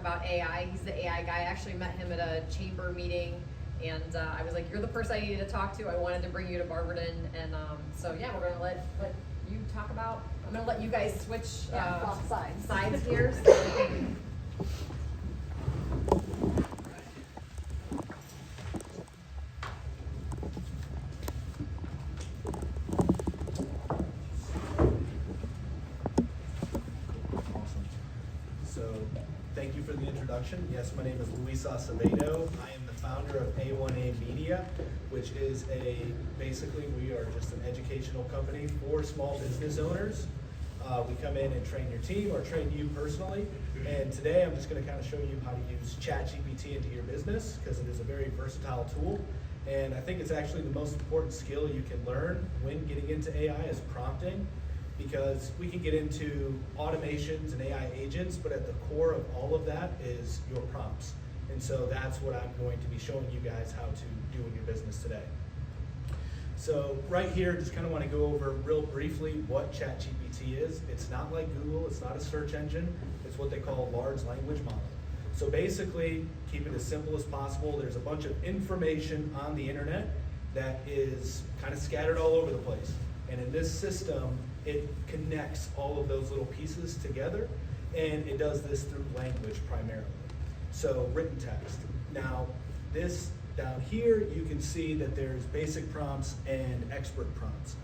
about AI. He's the AI guy. I actually met him at a chamber meeting, and I was like, you're the person I needed to talk to. I wanted to bring you to Barberton, and so yeah, we're gonna let you talk about. I'm gonna let you guys switch sides here. So we can, Thank you for the introduction. Yes, my name is Luis Acevedo. I am the founder of A1A Media, which is basically we are just an educational company for small business owners. We come in and train your team or train you personally. And today I'm just going to kind of show you how to use ChatGPT into your business because it is a very versatile tool. And I think it's actually the most important skill you can learn when getting into AI is prompting. Because we can get into automations and AI agents, but at the core of all of that is your prompts. And so that's what I'm going to be showing you guys how to do in your business today. So right here, just kind of want to go over real briefly what ChatGPT is. It's not like Google, it's not a search engine, it's what they call a large language model. So basically, keep it as simple as possible. There's a bunch of information on the internet that is kind of scattered all over the place. And in this system, it connects all of those little pieces together, and it does this through language primarily. So written text. Now, this down here, you can see that there's basic prompts and expert prompts.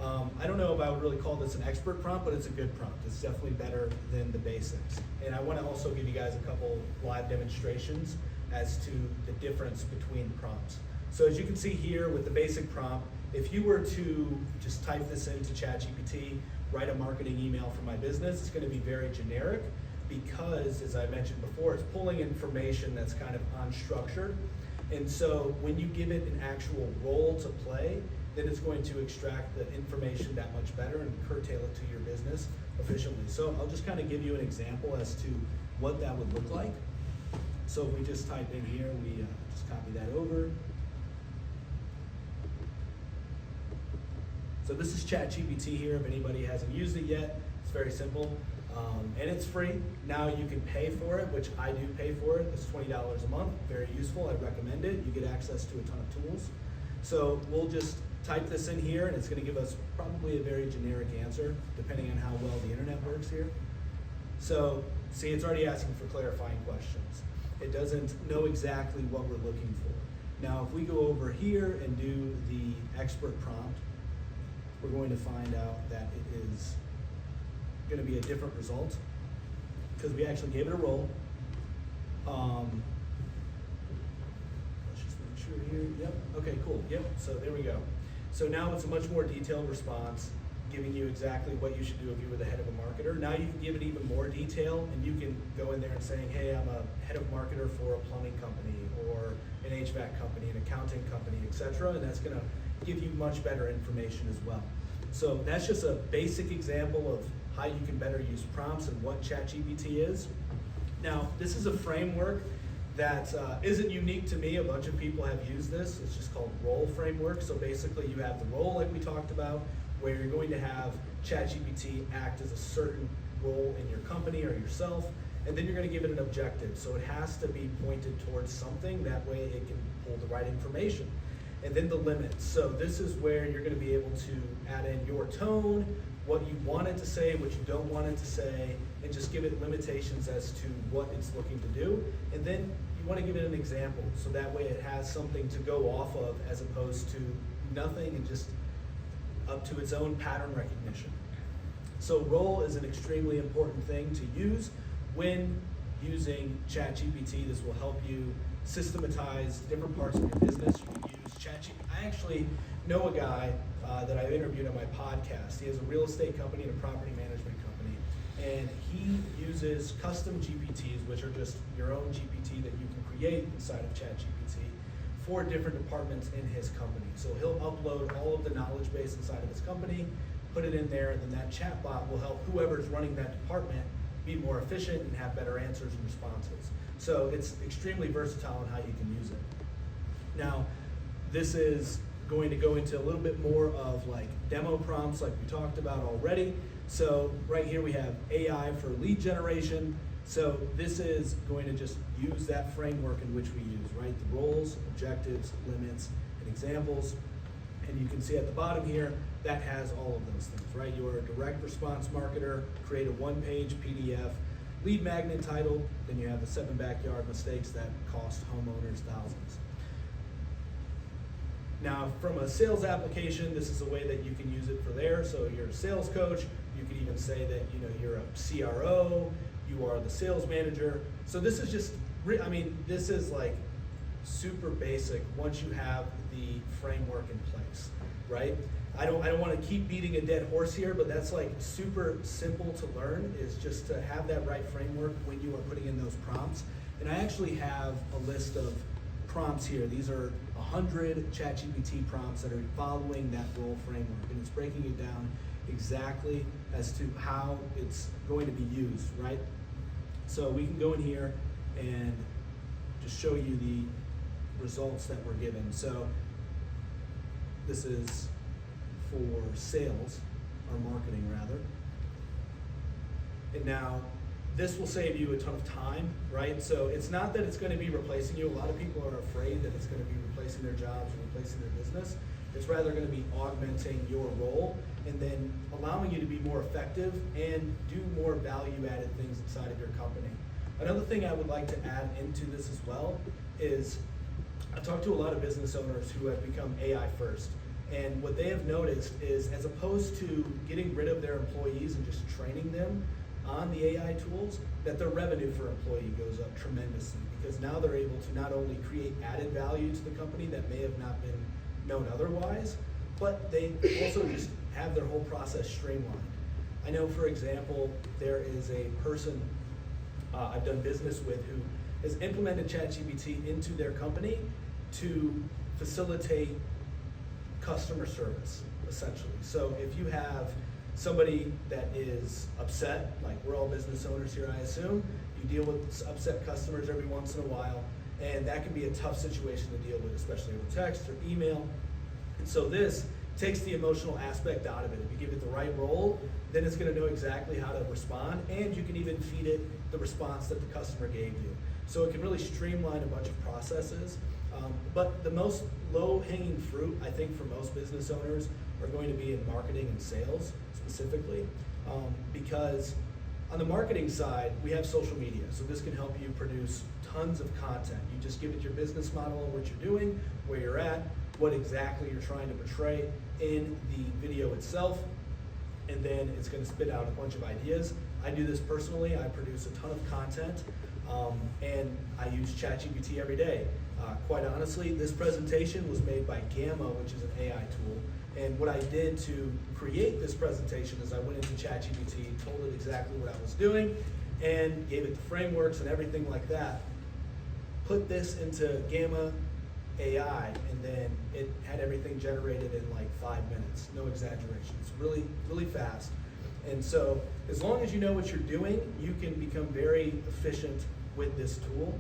I don't know if I would really call this an expert prompt, but it's a good prompt. It's definitely better than the basics. And I want to also give you guys a couple live demonstrations as to the difference between prompts. So as you can see here with the basic prompt, if you were to just type this into ChatGPT, write a marketing email for my business, it's going to be very generic because, as I mentioned before, it's pulling information that's kind of unstructured. And so when you give it an actual role to play, then it's going to extract the information that much better and curtail it to your business efficiently. So I'll just kind of give you an example as to what that would look like. So if we just type in here, we just copy that over. So this is ChatGPT here, if anybody hasn't used it yet. It's very simple, and it's free. Now you can pay for it, which I do pay for it. It's $20 a month, very useful, I recommend it. You get access to a ton of tools. So we'll just type this in here, and it's gonna give us probably a very generic answer, depending on how well the internet works here. So, see, it's already asking for clarifying questions. It doesn't know exactly what we're looking for. Now, if we go over here and do the expert prompt, we're going to find out that it is going to be a different result because we actually gave it a role. Let's just make sure here. Yep. Okay, cool. Yep. So there we go. So now it's a much more detailed response, giving you exactly what you should do if you were the head of a marketer. Now you can give it even more detail, and you can go in there and saying, hey, I'm a head of marketer for a plumbing company or an HVAC company, an accounting company, etc. And that's going to give you much better information as well. So that's just a basic example of how you can better use prompts and what ChatGPT is. Now, this is a framework that isn't unique to me. A bunch of people have used this. It's just called role framework. So basically you have the role like we talked about, where you're going to have ChatGPT act as a certain role in your company or yourself, and then you're going to give it an objective. So it has to be pointed towards something, that way it can pull the right information. And then the limits. So this is where you're going to be able to add in your tone, what you want it to say, what you don't want it to say, and just give it limitations as to what it's looking to do. And then you want to give it an example, so that way it has something to go off of as opposed to nothing and just up to its own pattern recognition. So role is an extremely important thing to use when using ChatGPT. This will help you systematize different parts of your business. You can use ChatGPT. I actually know a guy that I interviewed on my podcast. He has a real estate company and a property management company, and he uses custom GPTs, which are just your own GPT that you can create inside of ChatGPT for different departments in his company. So he'll upload all of the knowledge base inside of his company, put it in there, and then that chatbot will help whoever's running that department be more efficient and have better answers and responses. So it's extremely versatile in how you can use it. Now, this is going to go into a little bit more of like demo prompts like we talked about already. So right here we have AI for lead generation, So this is going to just use that framework in which we use, right? The roles, objectives, limits, and examples. And you can see at the bottom here, that has all of those things, right? You're a direct response marketer, create a one-page PDF, lead magnet title, then you have the 7 backyard mistakes that cost homeowners thousands. Now, from a sales application, this is a way that you can use it for there. So you're a sales coach. You could even say that you're a CRO. You are the sales manager. So this is just, this is like super basic once you have the framework in place, right? I don't want to keep beating a dead horse here, but that's like super simple to learn, is just to have that right framework when you are putting in those prompts. And I actually have a list of prompts here. These are 100 ChatGPT prompts that are following that role framework, and it's breaking it down exactly as to how it's going to be used, right? So we can go in here and just show you the results that we're given. So this is for sales, or marketing rather. And now this will save you a ton of time, right? So it's not that it's going to be replacing you. A lot of people are afraid that it's going to be replacing their jobs or replacing their business. It's rather going to be augmenting your role and then allowing you to be more effective and do more value-added things inside of your company. Another thing I would like to add into this as well is I've talked to a lot of business owners who have become AI first. And what they have noticed is, as opposed to getting rid of their employees and just training them on the AI tools, that their revenue per employee goes up tremendously, because now they're able to not only create added value to the company that may have not been known otherwise, but they also just have their whole process streamlined. I know, for example, there is a person I've done business with who has implemented ChatGPT into their company to facilitate customer service, essentially. So if you have somebody that is upset, like we're all business owners here, I assume, you deal with upset customers every once in a while, and that can be a tough situation to deal with, especially over text or email. And so this takes the emotional aspect out of it. If you give it the right role, then it's going to know exactly how to respond, and you can even feed it the response that the customer gave you. So it can really streamline a bunch of processes. But the most low-hanging fruit, I think, for most business owners are going to be in marketing and sales specifically, because on the marketing side, we have social media. So this can help you produce tons of content. You just give it your business model of what you're doing, where you're at, what exactly you're trying to portray in the video itself, and then it's going to spit out a bunch of ideas. I do this personally. I produce a ton of content, and I use ChatGPT every day. Quite honestly, this presentation was made by Gamma, which is an AI tool. And what I did to create this presentation is I went into ChatGPT, told it exactly what I was doing, and gave it the frameworks and everything like that. Put this into Gamma AI, and then it had everything generated in like 5 minutes. No exaggeration. It's really, really fast. And so as long as you know what you're doing, you can become very efficient with this tool.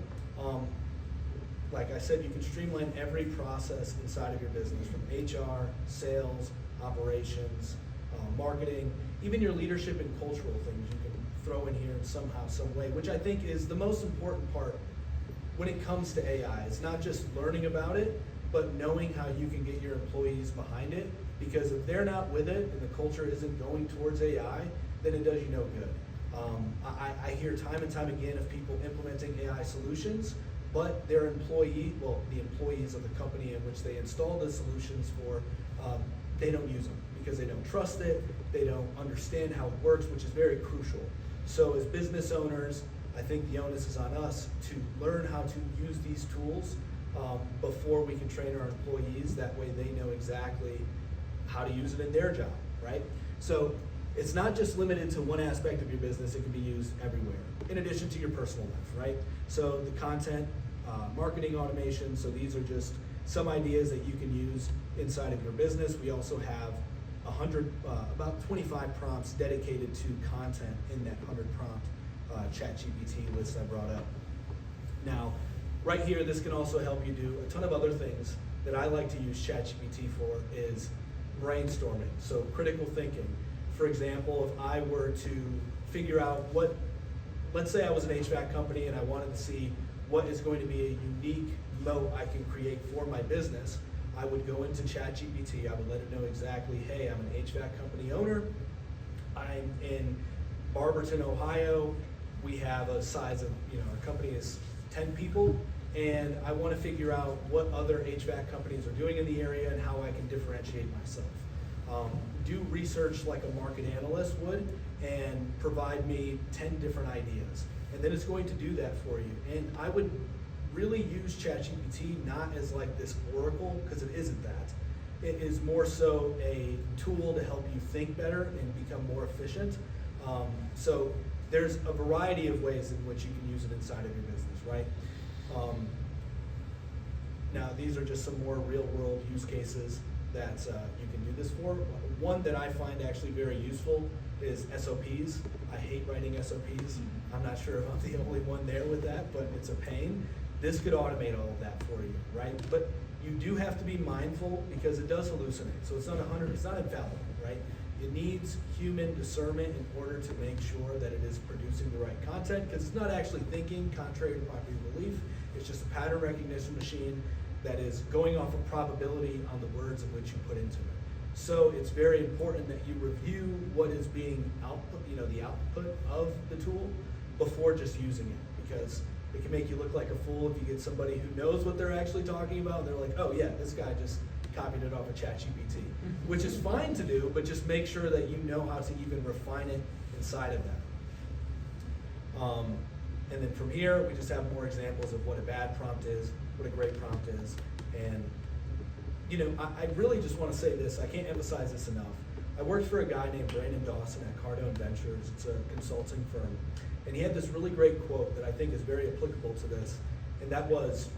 Like I said, you can streamline every process inside of your business, from HR, sales, operations, marketing, even your leadership and cultural things you can throw in here in somehow, some way, which I think is the most important part when it comes to AI. It's not just learning about it, but knowing how you can get your employees behind it, because if they're not with it and the culture isn't going towards AI, then it does you no good. I hear time and time again of people implementing AI solutions, but their the employees of the company in which they install the solutions for, they don't use them because they don't trust it, they don't understand how it works, which is very crucial. So as business owners, I think the onus is on us to learn how to use these tools before we can train our employees. That way they know exactly how to use it in their job, right? So it's not just limited to one aspect of your business, it can be used everywhere, in addition to your personal life, right? So the content, marketing automation, so these are just some ideas that you can use inside of your business. We also have about 25 prompts dedicated to content in that 100 prompt ChatGPT list I brought up. Now, right here, this can also help you do a ton of other things that I like to use ChatGPT for, is brainstorming, so critical thinking. For example, if I were to figure out what let's say I was an HVAC company and I wanted to see what is going to be a unique moat I can create for my business. I would go into ChatGPT, I would let it know exactly, hey, I'm an HVAC company owner, I'm in Barberton, Ohio, we have a size of, our company is 10 people, and I want to figure out what other HVAC companies are doing in the area and how I can differentiate myself. Do research like a market analyst would and provide me 10 different ideas. And then it's going to do that for you. And I would really use ChatGPT not as like this oracle, because it isn't that. It is more so a tool to help you think better and become more efficient. So there's a variety of ways in which you can use it inside of your business, right? Now these are just some more real world use cases that you can do this for. One that I find actually very useful is SOPs. I hate writing SOPs. I'm not sure if I'm the only one there with that, but it's a pain. This could automate all of that for you, right? But you do have to be mindful because it does hallucinate. So it's not infallible, right? It needs human discernment in order to make sure that it is producing the right content, because it's not actually thinking contrary to popular belief. It's just a pattern recognition machine that is going off of probability on the words of which you put into it. So it's very important that you review what is being output, the output of the tool before just using it, because it can make you look like a fool if you get somebody who knows what they're actually talking about. They're like, oh yeah, this guy just copied it off of ChatGPT, which is fine to do, but just make sure that you know how to even refine it inside of that. And then from here, we just have more examples of what a bad prompt is, what a great prompt is. And I really just want to say this, I can't emphasize this enough. I worked for a guy named Brandon Dawson at Cardone Ventures. It's a consulting firm. And he had this really great quote that I think is very applicable to this. And that was,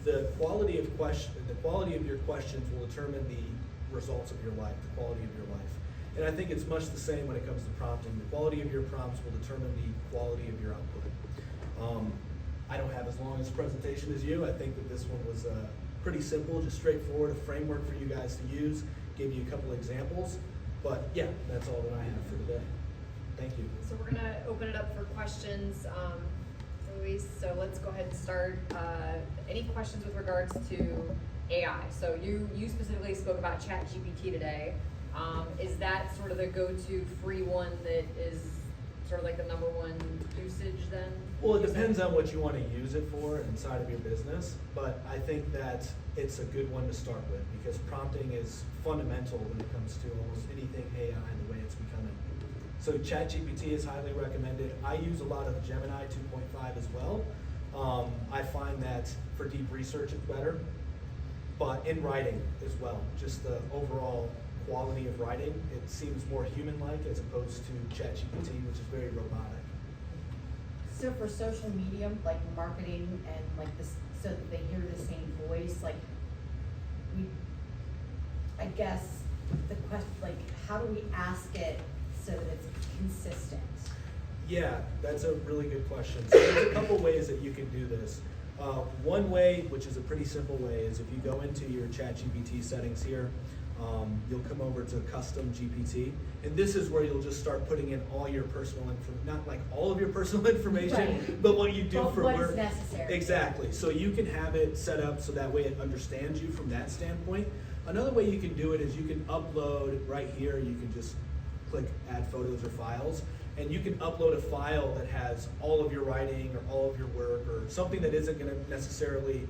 the quality of your questions will determine the results of your life, the quality of your life. And I think it's much the same when it comes to prompting. The quality of your prompts will determine the quality of your output. I don't have as long as a presentation as you. I think that this one was pretty simple, just straightforward, a framework for you guys to use, give you a couple examples. But yeah, that's all that I have for today. Thank you. So we're gonna open it up for questions, Luis. So let's go ahead and start. Any questions with regards to AI? So you specifically spoke about ChatGPT today. Is that sort of the go-to free one that is sort of like the number one usage then? Well, it depends on what you want to use it for inside of your business, but I think that it's a good one to start with because prompting is fundamental when it comes to almost anything AI and the way it's becoming. So ChatGPT is highly recommended. I use a lot of Gemini 2.5 as well. I find that for deep research it's better, but in writing as well, just the overall quality of writing, it seems more human-like as opposed to ChatGPT, which is very robotic. So for social media, like marketing and like this, so that they hear the same voice, like I guess the question, like, how do we ask it so that it's consistent? Yeah, that's a really good question. So there's a couple ways that you can do this. One way, which is a pretty simple way, is if you go into your ChatGPT settings here, you'll come over to custom GPT, and this is where you'll just start putting in all your personal not like all of your personal information, right, but what you do for what work. Is necessary. Exactly. So you can have it set up so that way it understands you from that standpoint. Another way you can do it is you can upload right here. You can just click add photos or files, and you can upload a file that has all of your writing or all of your work or something that isn't going to necessarily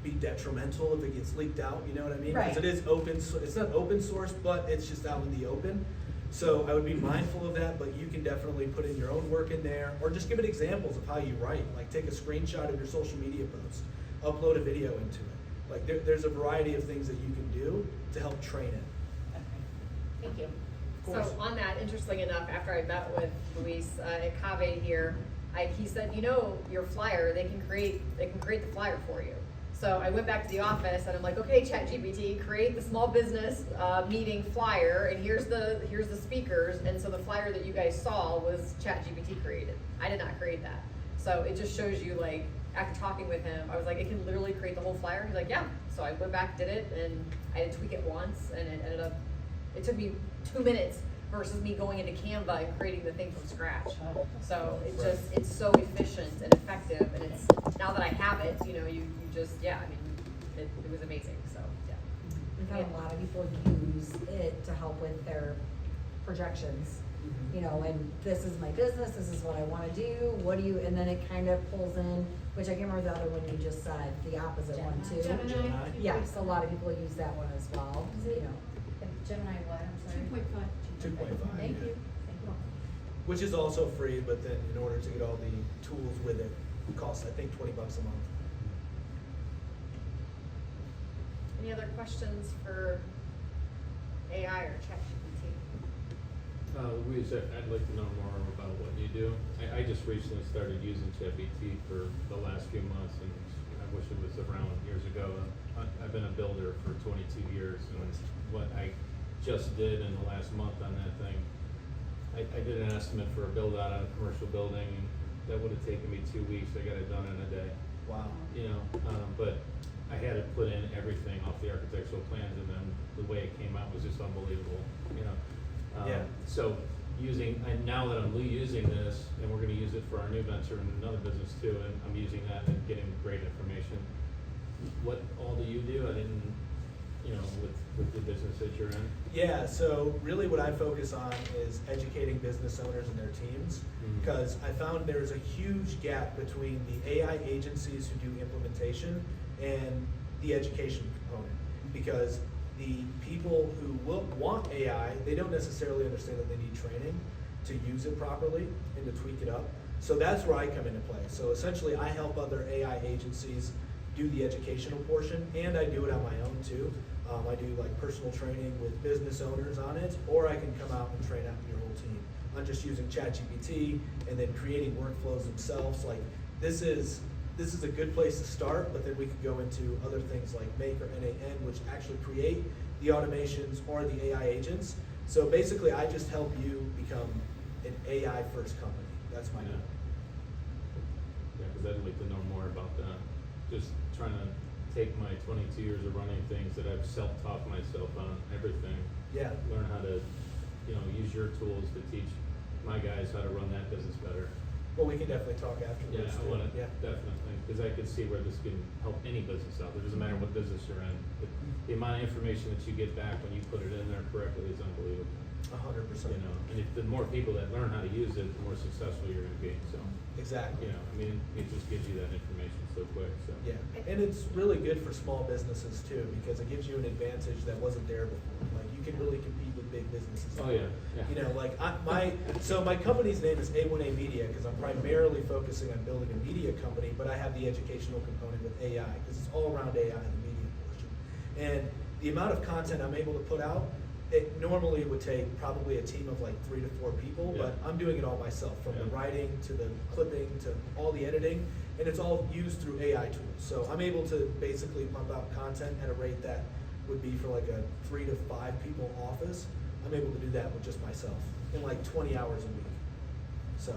be detrimental if it gets leaked out, you know what I mean? Right. Because it is open, it's not open source, but it's just out in the open. So I would be mindful of that, but you can definitely put in your own work in there, or just give it examples of how you write. Like take a screenshot of your social media post, upload a video into it. Like there's a variety of things that you can do to help train it. Okay. Thank you. Of course. So on that, interesting enough, after I met with Luis at Cave here, he said, your flyer, they can create the flyer for you. So I went back to the office and I'm like, okay, ChatGPT, create the small business meeting flyer, and here's the speakers. And so the flyer that you guys saw was ChatGPT created. I did not create that. So it just shows you, like, after talking with him, I was like, it can literally create the whole flyer. He's like, yeah. So I went back, did it, and I had to tweak it once, and it ended up, it took me 2 minutes versus me going into Canva and creating the thing from scratch. So it Right. just, it's so efficient and effective, and it's, now that I have it, you know, you just, yeah, I mean, it was amazing, so, yeah. We've had a lot of people use it to help with their projections. You know, and this is my business, this is what I wanna do, what do you, and then it kind of pulls in, which I can't remember the other one you just said, the opposite one too. Gemini. Yes, a lot of people use that one as well, you know. Gemini what, I'm sorry? 2.5. Thank yeah. you. Thank you. Which is also free, but then in order to get all the tools with it, it costs, I think, $20 a month. Any other questions for AI or ChatGPT? Luis, I'd like to know more about what you do. I just recently started using ChatGPT for the last few months, and I wish it was around years ago. I've been a builder for 22 years, and what I just did in the last month on that thing, I did an estimate for a build out on a commercial building, and that would have taken me 2 weeks. I got it done in a day. Wow. You know, but I had to put in everything off the architectural plans, and then the way it came out was just unbelievable, you know. Yeah. So and now that I'm using this, and we're gonna use it for our new venture and another business too, and I'm using that and getting great information. What all do you do? I didn't, you know, with the business that you're in? Yeah, so really what I focus on is educating business owners and their teams, because I found there's a huge gap between the AI agencies who do implementation and the education component. Because the people who will want AI, they don't necessarily understand that they need training to use it properly and to tweak it up. So that's where I come into play. So essentially I help other AI agencies do the educational portion, and I do it on my own too. I do like personal training with business owners on it, or I can come out and train out your whole team on just using ChatGPT and then creating workflows themselves. Like this is a good place to start, but then we could go into other things like Make or NAN, which actually create the automations or the AI agents. So basically, I just help you become an AI first company. That's my goal. Yeah, because I'd like to know more about that. Just trying to take my 22 years of running things that I've self-taught myself on everything. Yeah. Learn how to, you know, use your tools to teach my guys how to run that business better. Well, we can definitely talk afterwards. Yeah, I too. want to, Yeah. definitely, because I could see where this can help any business out there. It doesn't matter what business you're in. The amount of information that you get back when you put it in there correctly is unbelievable. 100%. You know, and if the more people that learn how to use it, the more successful you're going to be. So, Exactly. you know, I mean, it just gives you that information so quick. So, Yeah, and it's really good for small businesses too, because it gives you an advantage that wasn't there before. Like you can really compete with big businesses. Oh yeah. Yeah. You know, like my company's name is A1A Media because I'm primarily focusing on building a media company, but I have the educational component with AI because it's all around AI in the media portion. And the amount of content I'm able to put out, it normally would take probably a team of like 3 to 4 people, Yeah. but I'm doing it all myself, from the Yeah. writing to the clipping to all the editing, and it's all used through AI tools. So I'm able to basically pump out content at a rate that would be for like a 3 to 5 people office. I'm able to do that with just myself in like 20 hours a week. So,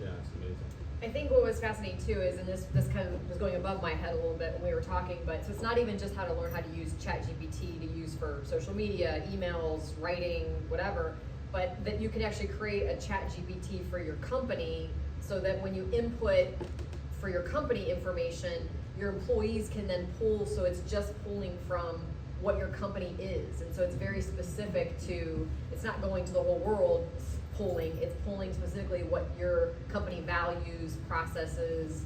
Yeah, it's amazing. I think what was fascinating too is, and this kind of was going above my head a little bit when we were talking, but so it's not even just how to learn how to use ChatGPT to use for social media, emails, writing, whatever, but that you can actually create a ChatGPT for your company so that when you input for your company information, your employees can then pull, so it's just pulling from what your company is. And so it's very specific to, it's not going to the whole world pulling, it's pulling specifically what your company values, processes,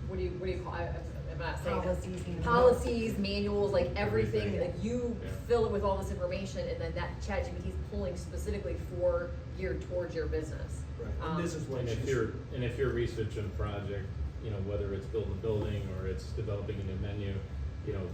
what do you call, I'm not saying that. Policies, manuals, like everything, Everything. like you Yeah. fill it with all this information, and then that ChatGPT is pulling specifically geared towards your business. right, and this is what And if you're researching a project, you know, whether it's building a building or it's developing a new menu, you know,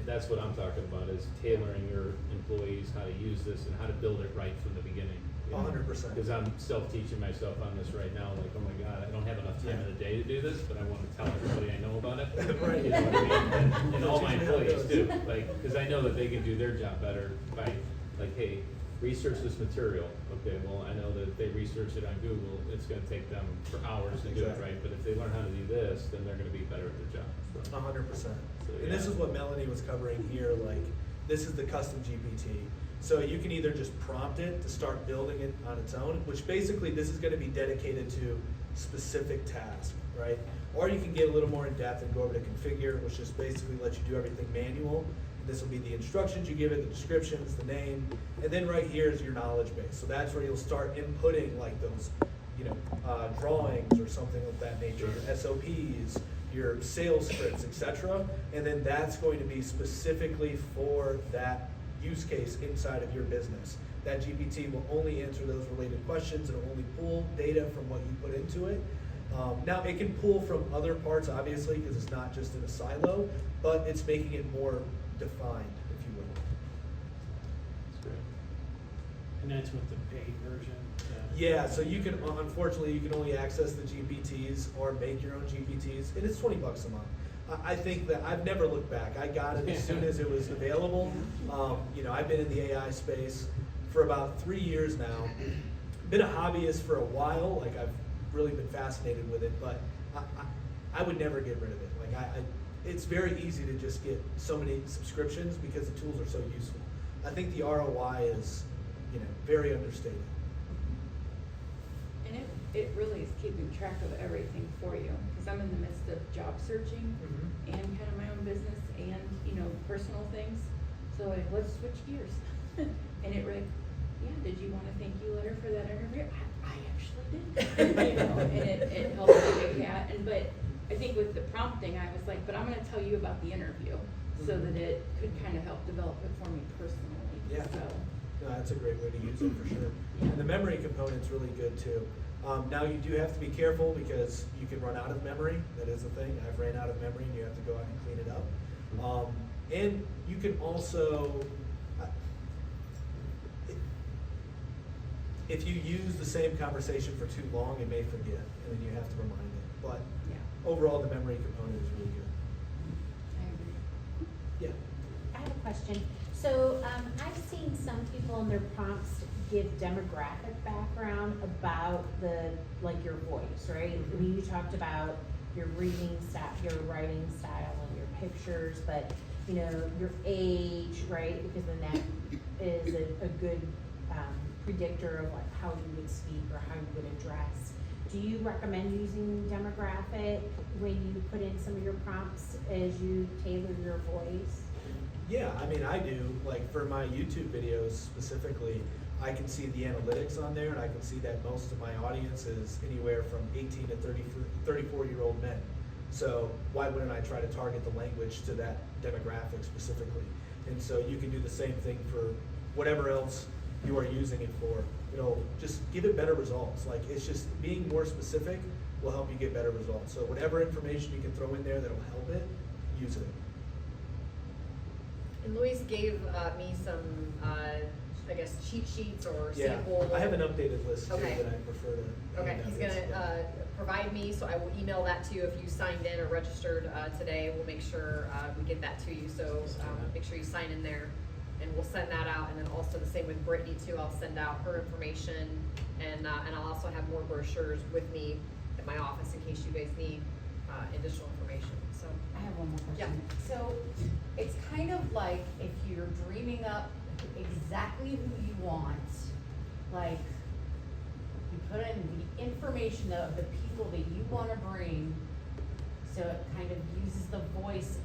that's what I'm talking about, is tailoring your employees how to use this and how to build it right from the beginning. 100%. Because I'm self-teaching myself on this right now, like, oh my God, I don't have enough time Yeah. in the day to do this, but I want to tell everybody I know about it. Right. You know what I mean? And all my That's usually how it employees too, goes. like, because I know that they can do their job better by, like, hey, research this material. Okay, well, I know that if they research it on Google, it's gonna take them for hours to do it, Exactly. right? But if they learn how to do this, then they're gonna be better at their job. So, 100%. So, And this yeah. is what Melanie was covering here, like, this is the custom GPT. So you can either just prompt it to start building it on its own, which basically this is gonna be dedicated to specific tasks, right? Or you can get a little more in depth and go over to configure, which just basically lets you do everything manual. This will be the instructions you give it, the descriptions, the name, and then right here is your knowledge base. So that's where you'll start inputting like those, drawings or something of that nature, your SOPs, your sales scripts, etc. And then that's going to be specifically for that use case inside of your business. That GPT will only answer those related questions. It'll only pull data from what you put into it. Now it can pull from other parts, obviously, because it's not just in a silo, but it's making it more defined, if you will. That's great. And that's with the paid version? Yeah, so you can, unfortunately, you can only access the GPTs or make your own GPTs, and it's $20 a month. I think that I've never looked back. I got it as soon as it was available. I've been in the AI space for about 3 years now. Been a hobbyist for a while, like I've really been fascinated with it, but I would never get rid of it. Like it's very easy to just get so many subscriptions because the tools are so useful. I think the ROI is, very understated. And it really is keeping track of everything for you, because I'm in the midst of job searching and kind of my own business and, personal things. So let's switch gears. And it really, did you want a thank you letter for that interview? I actually did. And it helps like that. But I think with the prompting, I was like, but I'm gonna tell you about the interview so that it could kind of help develop it for me personally. Yeah. So. No, that's a great way to use it for sure. And the memory component's really good too. Now you do have to be careful because you can run out of memory. That is a thing. I've ran out of memory and you have to go out and clean it up. And you can also, if you use the same conversation for too long, it may forget and then you have to remind it. But overall, the memory component is really good. I agree. Yeah. I have a question. So I've seen some people in their prompts give demographic background about your voice, right? I mean, you talked about your reading style, your writing style, and your pictures, but your age, right? Because then that is a good predictor of like how you would speak or how you would address. Do you recommend using demographic when you put in some of your prompts as you tailor your voice? Yeah, I mean, I do. Like for my YouTube videos specifically, I can see the analytics on there and I can see that most of my audience is anywhere from 18 to 34-year-old men. So why wouldn't I try to target the language to that demographic specifically? And so you can do the same thing for whatever else you are using it for. Just give it better results. Like it's just being more specific will help you get better results. So whatever information you can throw in there that'll help it, use it. And Luis gave me some, cheat sheets or Yeah, sample. I have an updated list too Okay. that I prefer to. Okay, hand out. he's gonna provide me, so I will email that to you if you signed in or registered today. We'll make sure we get that to you, so make sure you sign in there. And we'll send that out, and then also the same with Brittany too. I'll send out her information, and I'll also have more brochures with me at my office in case you guys need additional information, so. I have one more question. Yeah. So it's kind of like if you're dreaming up exactly who you want, like you put in the information of the people that you want to bring, so it kind of uses the voice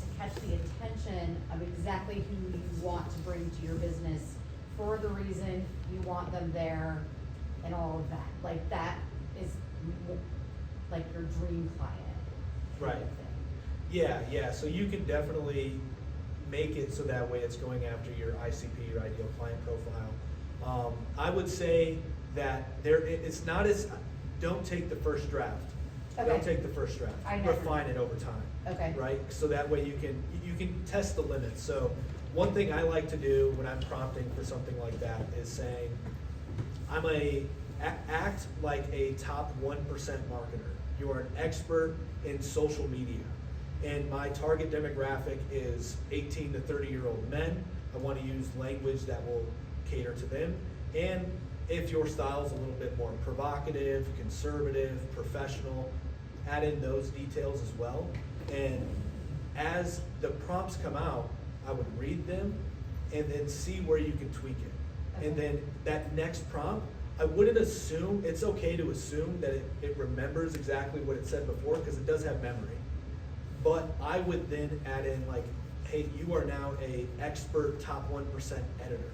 to catch the attention of exactly who you want to bring to your business for the reason you want them there and all of that. Like that is like your dream client. Right. kind of thing. Yeah, so you can definitely make it so that way it's going after your ICP, your ideal client profile. I would say that it's not as, don't take the first draft. Don't Okay. take the first draft. I never- Refine it over time. Okay. Right? So that way you can test the limits. So one thing I like to do when I'm prompting for something like that is saying, act like a top 1% marketer. You are an expert in social media. And my target demographic is 18 to 30-year-old men. I want to use language that will cater to them. And if your style is a little bit more provocative, conservative, professional, add in those details as well. And as the prompts come out, I would read them and then see where you can tweak it. And then that next prompt, I wouldn't assume, it's okay to assume that it remembers exactly what it said before, because it does have memory. But I would then add in like, hey, you are now a expert top 1% editor.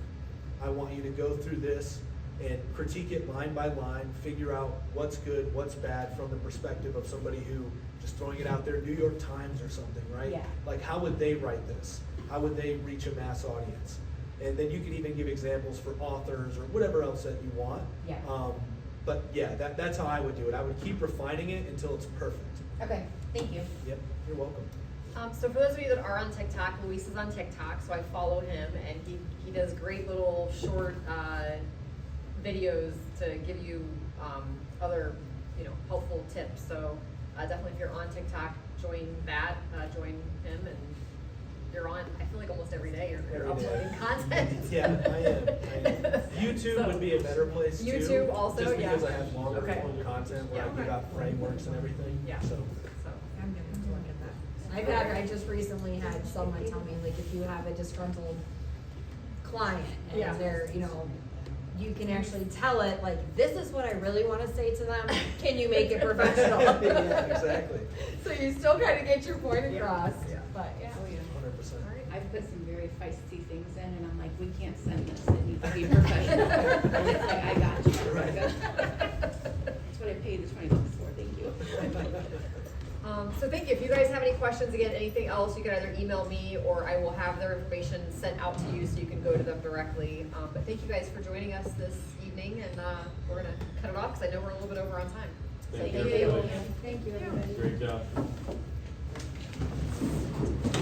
I want you to go through this and critique it line by line, figure out what's good, what's bad from the perspective of somebody who, just throwing it out there, New York Times or something, right? Yeah. Like, how would they write this? How would they reach a mass audience? And then you can even give examples for authors or whatever else that you want. Yeah. But yeah, that's how I would do it. I would keep refining it until it's perfect. Okay, thank you. Yep, you're welcome. So for those of you that are on TikTok, Luis is on TikTok, so I follow him, and he does great little short videos to give you other helpful tips. So definitely, if you're on TikTok, join that, join him, and you're on. I feel like almost every day you're Every day. uploading content. Yeah, I am. YouTube So, would be a better place too. YouTube also, just because yeah. I have longer Okay. form content where Yeah. I give out frameworks and everything. Yeah. So. So. I'm gonna look at that. I just recently had someone tell me, like, if you have a disgruntled client Yeah. and they're, you can actually tell it, like, this is what I really wanna say to them, can you make it professional? Yeah, exactly. So you still kinda get your point Yeah. across, Yeah. but yeah. 100%. I've put some very feisty things in, and I'm like, we can't send this, it needs to be professional. And it's like, I got you, Right. Rebecca. That's what I paid the $20 for, thank you. So thank you. If you guys have any questions, again, anything else, you can either email me or I will have their information sent out to you so you can go to them directly. But thank you guys for joining us this evening, and we're gonna cut it off because I know we're a little bit over on time. So Thank you, thank you. everybody. Thank you, Yeah. everybody. Great job.